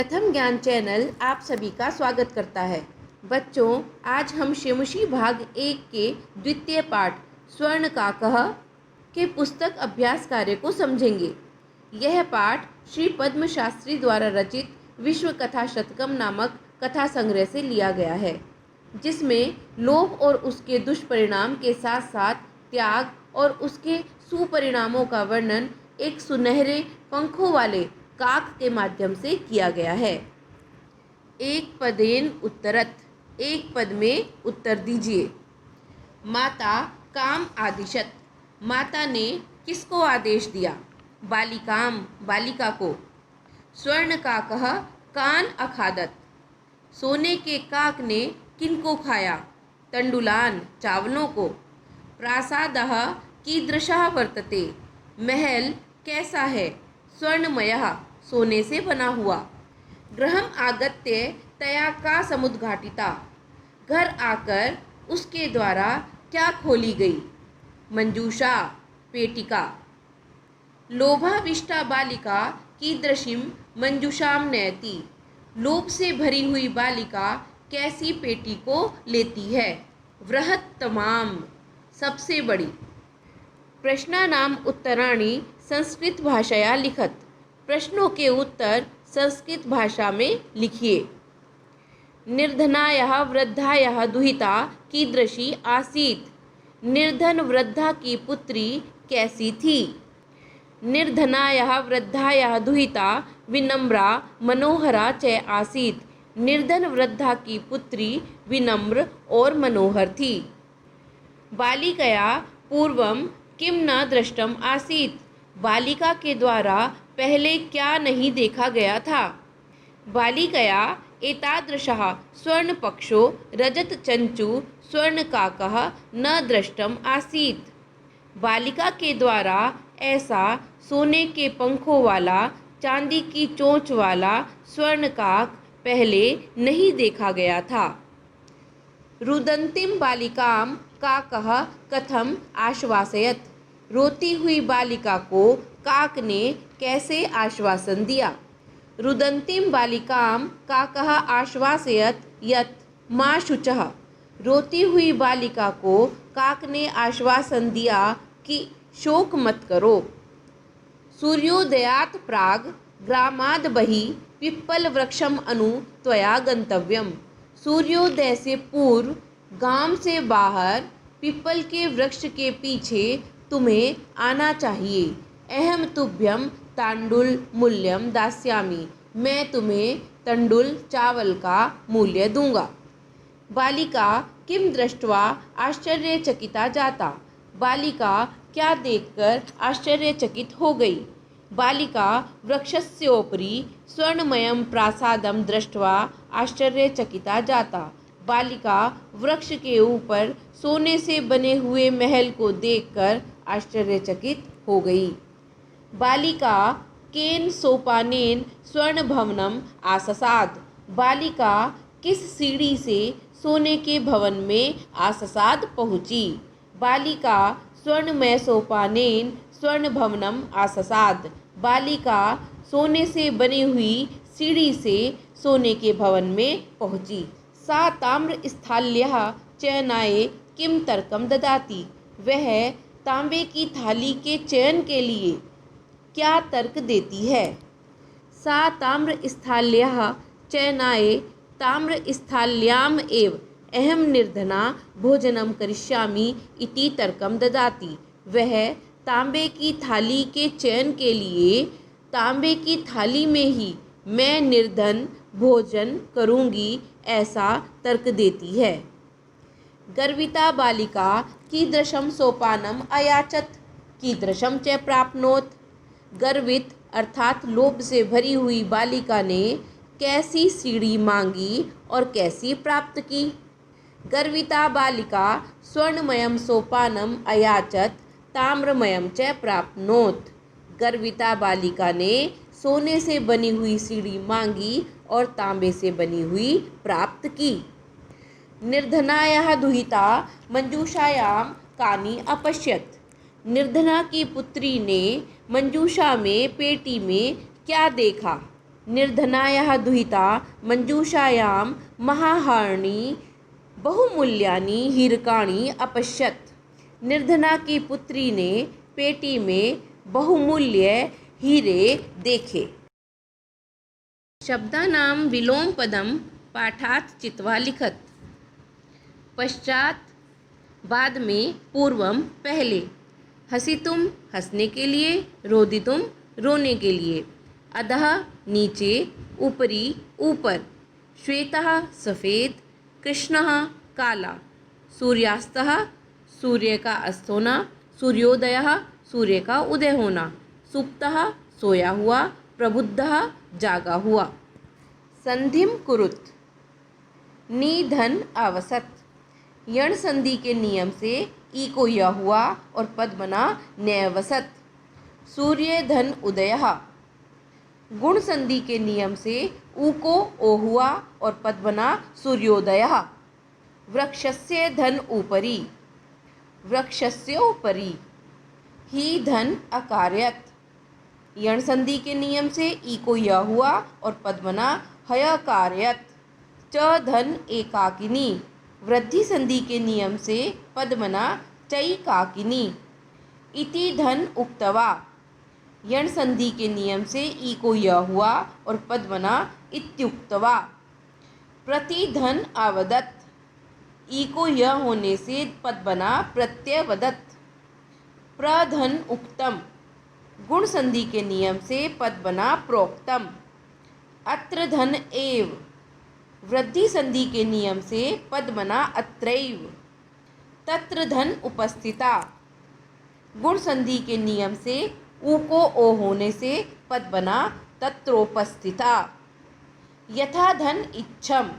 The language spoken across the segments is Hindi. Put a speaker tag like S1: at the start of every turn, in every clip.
S1: प्रथम ज्ञान चैनल आप सभी का स्वागत करता है। बच्चों, आज हम शेमुशी भाग 1 के द्वितीय पाठ स्वर्ण काकः के पुस्तक अभ्यास कार्य को समझेंगे। यह पाठ श्री पद्म शास्त्री द्वारा रचित विश्व कथा शतकम नामक कथा संग्रह से लिया गया है, जिसमें लोभ और उसके दुष्परिणाम के साथ साथ त्याग और उसके सुपरिणामों का वर्णन एक सुनहरे पंखों वाले काक के माध्यम से किया गया है। एक पदेन उत्तरत, एक पद में उत्तर दीजिए। माता काम आदिशत, माता ने किसको आदेश दिया? बालिकाम, बालिका को। स्वर्ण काकः कान अखादत, सोने के काक ने किनको खाया? तंडुलान, चावलों को। प्रासादः कीदृशः वर्तते, महल कैसा है? स्वर्णमयः, सोने से बना हुआ। गृहम आगत्य तया का समुद्घाटिता, घर आकर उसके द्वारा क्या खोली गई? मंजूषा, पेटिका। लोभाविष्टा बालिका कीदृशीं मंजूषाम नयति, लोभ से भरी हुई बालिका कैसी पेटी को लेती है? वृहत्तमाम, सबसे बड़ी। प्रश्नानाम उत्तराणि संस्कृत भाषया लिखत, प्रश्नों के उत्तर संस्कृत भाषा में लिखिए। निर्धनायाः वृद्धायाः दुहिता कीदृशी आसीत्, निर्धन वृद्धा की पुत्री कैसी थी? निर्धनायाः वृद्धायाः दुहिता विनम्रा मनोहरा च आसीत्, निर्धन वृद्धा की पुत्री विनम्र और मनोहर थी। बालिकया पूर्वं किम न दृष्टम आसीत्, बालिका के द्वारा पहले क्या नहीं देखा गया था? बालिकया एतादृशः स्वर्णपक्षो रजतचंचु स्वर्णकाकः न दृष्टम आसीत्, बालिका के द्वारा ऐसा सोने के पंखों वाला चांदी की चोंच वाला स्वर्णकाक पहले नहीं देखा गया था। रुदंतीं बालिकां काकः कथम आश्वासयत्, रोती हुई बालिका को काक ने कैसे आश्वासन दिया? रुदंतीं बालिकां काकः आश्वासयत् यत् मा शुचः, रोती हुई बालिका को काक ने आश्वासन दिया कि शोक मत करो। सूर्योदयात् प्राग ग्रामाद् बहिः पिप्पल वृक्षम अनु त्वया गंतव्यम, सूर्योदय से पूर्व गांव से बाहर पिप्पल के वृक्ष के पीछे तुम्हें आना चाहिए। अहम तुभ्यम तांडुल मूल्यम दास्यामि, मैं तुम्हें तंडुल चावल का मूल्य दूंगा। बालिका किम दृष्ट्वा आश्चर्यचकिता जाता, बालिका क्या देखकर आश्चर्यचकित हो गई? बालिका वृक्षस्योपरि स्वर्णमयं प्रासादं दृष्ट्वा आश्चर्यचकिता जाता, बालिका वृक्ष के ऊपर सोने से बने हुए महल को देखकर आश्चर्यचकित हो गई। बालिका केन सोपानेन स्वर्ण भवनम आससाद, बालिका किस सीढ़ी से सोने के भवन में आससाद पहुँची? बालिका स्वर्णमय सोपानेन स्वर्ण भवनम आससाद, बालिका सोने से बनी हुई सीढ़ी से सोने के भवन में पहुँची। सा ताम्र स्थाल्यः चयनाय किम तर्कम ददाति, वह तांबे की थाली के चयन के लिए क्या तर्क देती है? सा ताम्र स्थाल्यः चयनाय ताम्र स्थाल्याम एव अहम निर्धना भोजनम करिष्यामि इति तर्कम ददाति, वह तांबे की थाली के चयन के लिए तांबे की थाली में ही मैं निर्धन भोजन करूंगी ऐसा तर्क देती है। गर्विता बालिका कीदृशं सोपानम अयाचत, कीदृशं च प्राप्नोत, गर्वित अर्थात लोभ से भरी हुई बालिका ने कैसी सीढ़ी मांगी और कैसी प्राप्त की? गर्विता बालिका स्वर्णमयं सोपानम अयाचत ताम्रमयं च प्राप्नोत, गर्विता बालिका ने सोने से बनी हुई सीढ़ी मांगी और तांबे से बनी हुई प्राप्त की। निर्धनायाः दुहिता मंजूषायां कानि अपश्यत, निर्धना की पुत्री ने मंजूषा में पेटी में क्या देखा? निर्धनायाः दुहिता मंजूषायां महाहारिणी बहुमूल्यानि हीरकाणि अपश्यत्। निर्धना की पुत्री ने पेटी में बहुमूल्य हीरे देखे। शब्दानां विलोम पदम पाठात् चित्वा लिखत। पश्चात बाद में, पूर्वम पहले, हसितुम हंसने के लिए, रोदितुम रोने के लिए, अधः नीचे, ऊपरी ऊपर, श्वेतः सफ़ेद, कृष्णः काला, सूर्यास्तः सूर्य का अस्त होना, सूर्योदयः सूर्य का उदय होना, सुप्तः सोया हुआ, प्रबुद्धः जागा हुआ। संधिम कुरुत निधन अवसत। यण संधि के नियम से ई को य हुआ और पद बना न्यवसत। सूर्य धन उदयः। गुण संधि के नियम से ऊ को ओ हुआ और पद बना सूर्योदयः। वृक्षस्य धन ऊपरी। वृक्षस्य ऊपरी। ही धन अकार्यत। यण संधि के नियम से ई को य हुआ और पद बना हयकार्यत। च धन एकाकिनी। वृद्धि संधि के नियम से पद बना चैकाकिनी। इति धन उक्तवा। यण संधि के नियम से ई को य हुआ और पद बना इत्युक्तवा। प्रति धन आवदत। ई को य होने से पद बना प्रत्यवदत। प्रधन उक्तम। गुण संधि के नियम से पद बना प्रोक्तम। अत्र धन एव। वृद्धि संधि के नियम से पद बना अत्रैव। तत्र धन उपस्थिता। गुण संधि के नियम से ऊ को ओ होने से पद बना तत्रोपस्थिता। यथा धन इच्छम।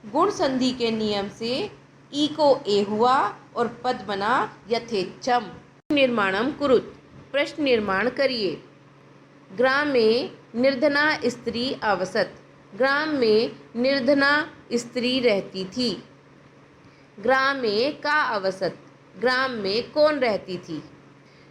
S1: गुण संधि के नियम से ई को ए हुआ और पद बना यथेच्छम। निर्माणम कुरुत। प्रश्न निर्माण करिए। ग्रामे निर्धना स्त्री अवसत। ग्राम में निर्धना स्त्री रहती थी। ग्रामे का अवसत। ग्राम में कौन रहती थी।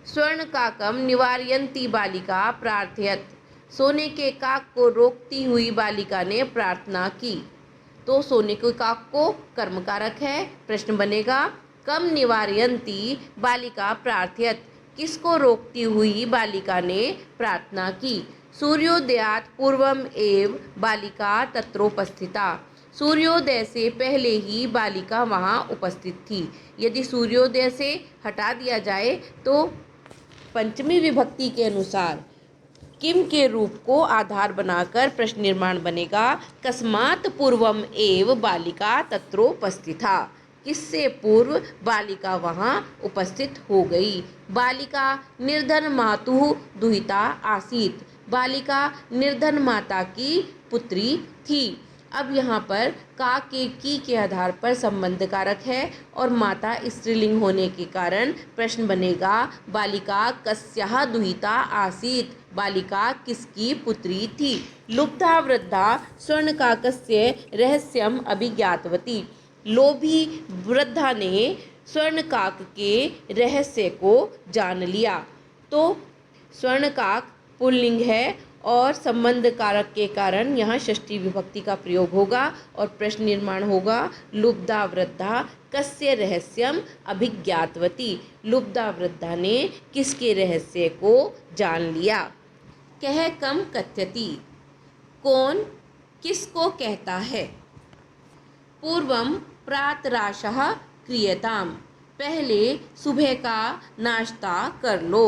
S1: स्वर्ण काकम निवारयन्ती बालिका प्रार्थयत। सोने के काक को रोकती हुई बालिका ने प्रार्थना की। तो सोने के काक को कर्मकारक है। प्रश्न बनेगा कम निवारयन्ती बालिका प्रार्थयत। किसको रोकती हुई बालिका ने प्रार्थना की। सूर्योदयात पूर्वम एव बालिका तत्रोपस्थिता। सूर्योदय से पहले ही बालिका वहाँ उपस्थित थी। यदि सूर्योदय से हटा दिया जाए तो पंचमी विभक्ति के अनुसार किम के रूप को आधार बनाकर प्रश्न निर्माण बनेगा। कस्मात् पूर्वम एव बालिका तत्रोपस्थिता। किससे पूर्व बालिका वहाँ उपस्थित हो गई। बालिका निर्धन मातुः दुहिता आसीत। बालिका निर्धन माता की पुत्री थी। अब यहाँ पर का के की के आधार पर संबंध कारक है और माता स्त्रीलिंग होने के कारण प्रश्न बनेगा बालिका कस्याः दुहिता आसीत। बालिका किसकी पुत्री थी। लुब्धा वृद्धा स्वर्णकाकस्य रहस्यम अभिज्ञातवती। लोभी वृद्धा ने स्वर्णकाक के रहस्य को जान लिया। तो स्वर्णकाक पुल्लिंग है और संबंध कारक के कारण यहाँ षष्ठी विभक्ति का प्रयोग होगा और प्रश्न निर्माण होगा लुब्धा वृद्धा कस्य रहस्यम अभिज्ञातवती। लुब्धा वृद्धा ने किसके रहस्य को जान लिया। कह कम कथ्यति। कौन किसको कहता है। पूर्वम प्रातराशः क्रियताम। पहले सुबह का नाश्ता कर लो।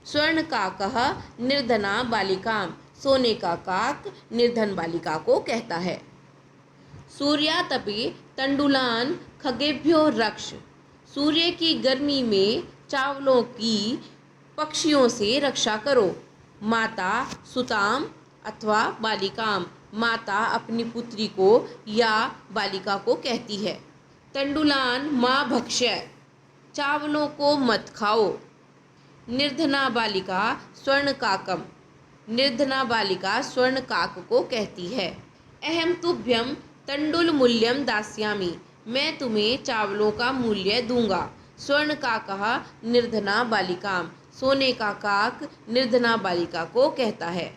S1: स्वर्ण काकः निर्धना बालिकाम। सोने का काक निर्धन बालिका को कहता है। सूर्यातपे तंडुलान खगेभ्यो रक्ष। सूर्य की गर्मी में चावलों की पक्षियों से रक्षा करो। माता सुताम अथवा बालिकाम। माता अपनी पुत्री को या बालिका को कहती है। तंडुलान माँ भक्ष्य। चावलों को मत खाओ। निर्धना बालिका स्वर्ण काकम। निर्धना बालिका स्वर्ण काक को कहती है। अहम तुभ्यम तंडुल मूल्यम दास्यामि। मैं तुम्हें चावलों का मूल्य दूंगा। स्वर्ण काकः निर्धना बालिकाम। सोने का काक निर्धना बालिका को कहता है।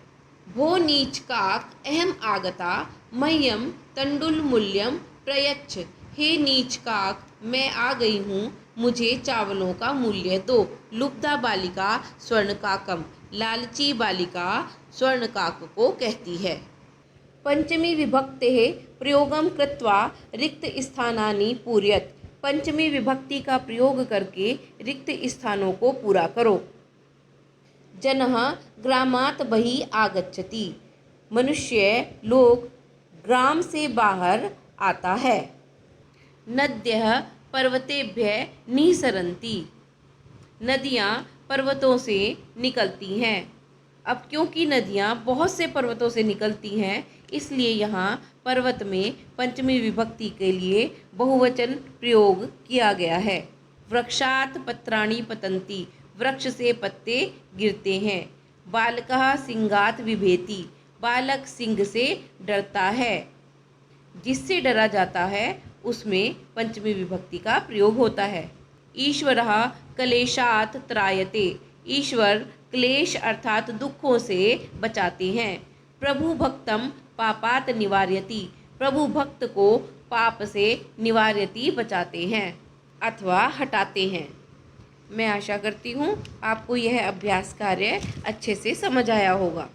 S1: भो नीचकाक अहम आगता मह्यम तंडुलमूल्यम प्रयच्छ। हे नीचकाक, मैं आ गई हूँ, मुझे चावलों का मूल्य दो। लुब्धा बालिका स्वर्णकाकम, लालची बालिका स्वर्णकाक को कहती है। पंचमी विभक्तेः प्रयोगम कृत्वा रिक्त स्थानानि पूरयत। पंचमी विभक्ति का प्रयोग करके रिक्त स्थानों को पूरा करो। जनः ग्रामात् बहिः आगच्छति। मनुष्य लोग ग्राम से बाहर आता है। नद्यः पर्वतेभ्यः निःसरन्ति। नदियाँ पर्वतों से निकलती हैं। अब क्योंकि नदियाँ बहुत से पर्वतों से निकलती हैं, इसलिए यहाँ पर्वत में पंचमी विभक्ति के लिए बहुवचन प्रयोग किया गया है। वृक्षात् पत्राणि पतन्ति। वृक्ष से पत्ते गिरते हैं। बालकः सिंहात् बिभेति। बालक सिंह से डरता है। जिससे डरा जाता है उसमें पंचमी विभक्ति का प्रयोग होता है। ईश्वरः क्लेशात् त्रायते। ईश्वर क्लेश अर्थात दुखों से बचाते हैं। प्रभु भक्तम पापात् निवार्यति। प्रभु भक्त को पाप से निवार्यति बचाते हैं अथवा हटाते हैं। मैं आशा करती हूँ आपको यह अभ्यास कार्य अच्छे से समझ आया होगा।